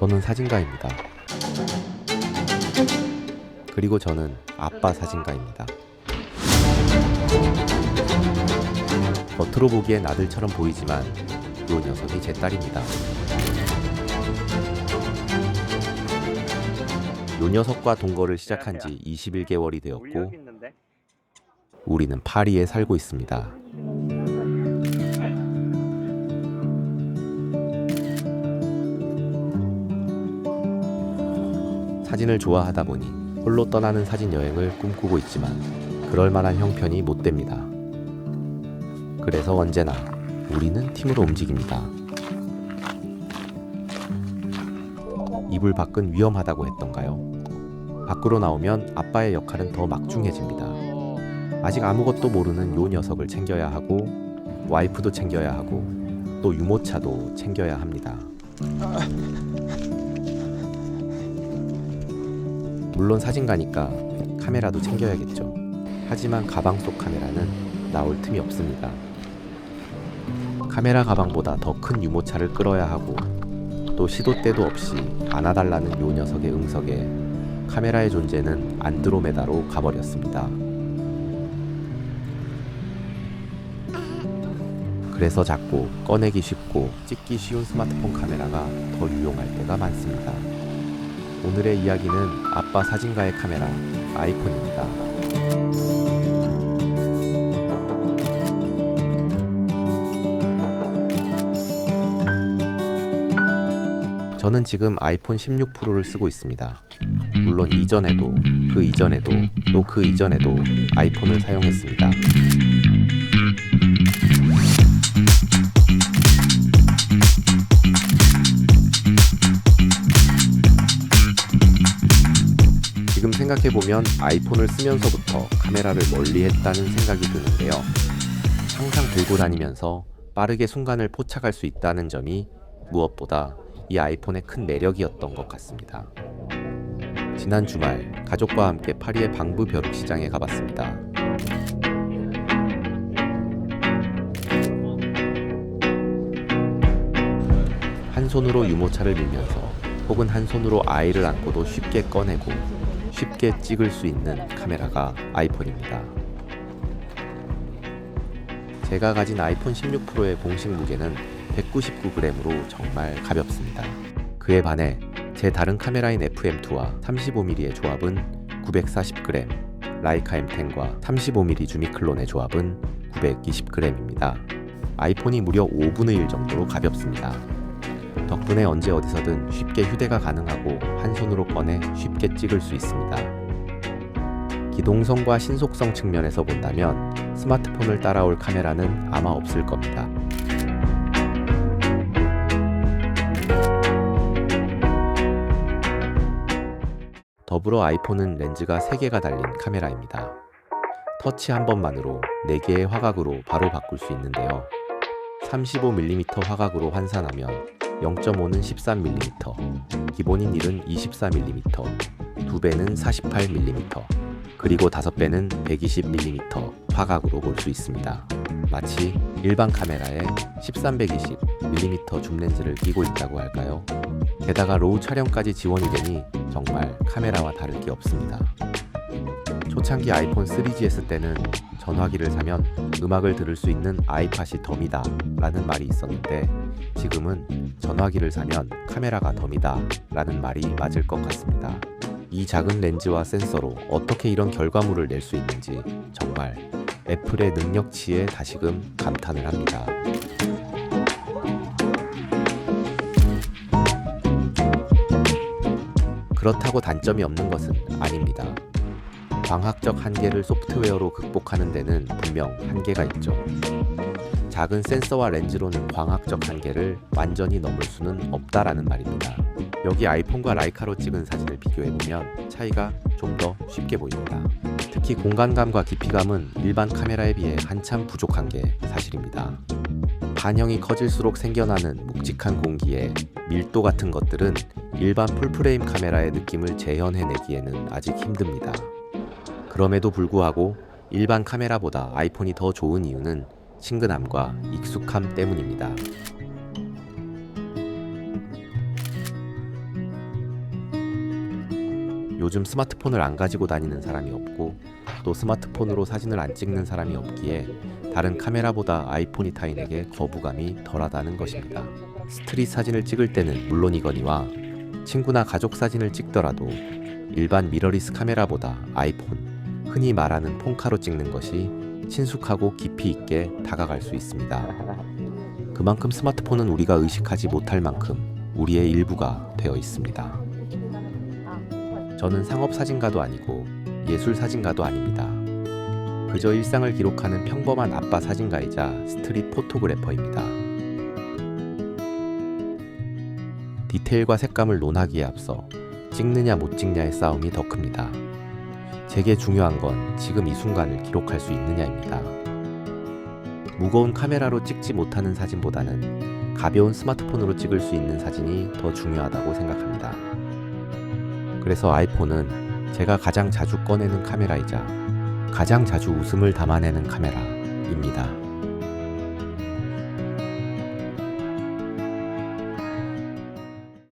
저는 사진가입니다. 그리고 저는 아빠 사진가입니다. 겉으로 보기엔 아들처럼 보이지만 이 녀석이 제 딸입니다. 이 녀석과 동거를 시작한 지 21개월이 되었고 우리는 파리에 살고 있습니다. 사진을 좋아하다 보니 홀로 떠나는 사진 여행을 꿈꾸고 있지만 그럴 만한 형편이 못 됩니다. 그래서 언제나 우리는 팀으로 움직입니다. 이불 밖은 위험하다고 했던가요? 밖으로 나오면 아빠의 역할은 더 막중해집니다. 아직 아무것도 모르는 요 녀석을 챙겨야 하고 와이프도 챙겨야 하고 또 유모차도 챙겨야 합니다. 물론 사진가니까 카메라도 챙겨야겠죠. 하지만 가방 속 카메라는 나올 틈이 없습니다. 카메라 가방보다 더 큰 유모차를 끌어야 하고 또 시도 때도 없이 안아달라는 요 녀석의 응석에 카메라의 존재는 안드로메다로 가버렸습니다. 그래서 작고 꺼내기 쉽고 찍기 쉬운 스마트폰 카메라가 더 유용할 때가 많습니다. 오늘의 이야기는 아빠 사진가의 카메라 아이폰입니다. 저는 지금 아이폰 16 프로를 쓰고 있습니다. 물론 이전에도 그 이전에도 또 그 이전에도 아이폰을 사용했습니다. 지금 생각해보면 아이폰을 쓰면서부터 카메라를 멀리했다는 생각이 드는데요. 항상 들고 다니면서 빠르게 순간을 포착할 수 있다는 점이 무엇보다 이 아이폰의 큰 매력이었던 것 같습니다. 지난 주말 가족과 함께 파리의 방부 벼룩시장에 가봤습니다. 한 손으로 유모차를 밀면서 혹은 한 손으로 아이를 안고도 쉽게 꺼내고 쉽게 찍을 수 있는 카메라가 아이폰입니다. 제가 가진 아이폰 16 프로의 공식 무게는 199g으로 정말 가볍습니다. 그에 반해 제 다른 카메라인 FM2와 35mm의 조합은 940g, 라이카 M10과 35mm 주미클론의 조합은 920g입니다. 아이폰이 무려 5분의 1 정도로 가볍습니다. 덕분에 언제 어디서든 쉽게 휴대가 가능하고 한 손으로 꺼내 쉽게 찍을 수 있습니다. 기동성과 신속성 측면에서 본다면 스마트폰을 따라올 카메라는 아마 없을 겁니다. 더불어 아이폰은 렌즈가 3개가 달린 카메라입니다. 터치 한 번만으로 4개의 화각으로 바로 바꿀 수 있는데요. 35mm 화각으로 환산하면 0.5는 13mm, 기본인 1은 24mm, 2배는 48mm, 그리고 5배는 120mm 화각으로 볼 수 있습니다. 마치 일반 카메라에 13-120mm 줌렌즈를 끼고 있다고 할까요? 게다가 로우 촬영까지 지원이 되니 정말 카메라와 다를 게 없습니다. 초창기 아이폰 3GS 때는 전화기를 사면 음악을 들을 수 있는 아이팟이 덤이다 라는 말이 있었는데 지금은 전화기를 사면 카메라가 덤이다 라는 말이 맞을 것 같습니다. 이 작은 렌즈와 센서로 어떻게 이런 결과물을 낼 수 있는지 정말 애플의 능력치에 다시금 감탄을 합니다. 그렇다고 단점이 없는 것은 아닙니다. 광학적 한계를 소프트웨어로 극복하는 데는 분명 한계가 있죠. 작은 센서와 렌즈로는 광학적 한계를 완전히 넘을 수는 없다라는 말입니다. 여기 아이폰과 라이카로 찍은 사진을 비교해보면 차이가 좀 더 쉽게 보입니다. 특히 공간감과 깊이감은 일반 카메라에 비해 한참 부족한 게 사실입니다. 반형이 커질수록 생겨나는 묵직한 공기에 밀도 같은 것들은 일반 풀프레임 카메라의 느낌을 재현해내기에는 아직 힘듭니다. 그럼에도 불구하고 일반 카메라보다 아이폰이 더 좋은 이유는 친근함과 익숙함 때문입니다. 요즘 스마트폰을 안 가지고 다니는 사람이 없고 또 스마트폰으로 사진을 안 찍는 사람이 없기에 다른 카메라보다 아이폰이 타인에게 거부감이 덜하다는 것입니다. 스트릿 사진을 찍을 때는 물론이거니와 친구나 가족 사진을 찍더라도 일반 미러리스 카메라보다 아이폰, 흔히 말하는 폰카로 찍는 것이 친숙하고 깊이 있게 다가갈 수 있습니다. 그만큼 스마트폰은 우리가 의식하지 못할 만큼 우리의 일부가 되어 있습니다. 저는 상업 사진가도 아니고 예술 사진가도 아닙니다. 그저 일상을 기록하는 평범한 아빠 사진가이자 스트릿 포토그래퍼입니다. 디테일과 색감을 논하기에 앞서 찍느냐 못 찍냐의 싸움이 더 큽니다. 제게 중요한 건 지금 이 순간을 기록할 수 있느냐입니다. 무거운 카메라로 찍지 못하는 사진보다는 가벼운 스마트폰으로 찍을 수 있는 사진이 더 중요하다고 생각합니다. 그래서 아이폰은 제가 가장 자주 꺼내는 카메라이자 가장 자주 웃음을 담아내는 카메라입니다.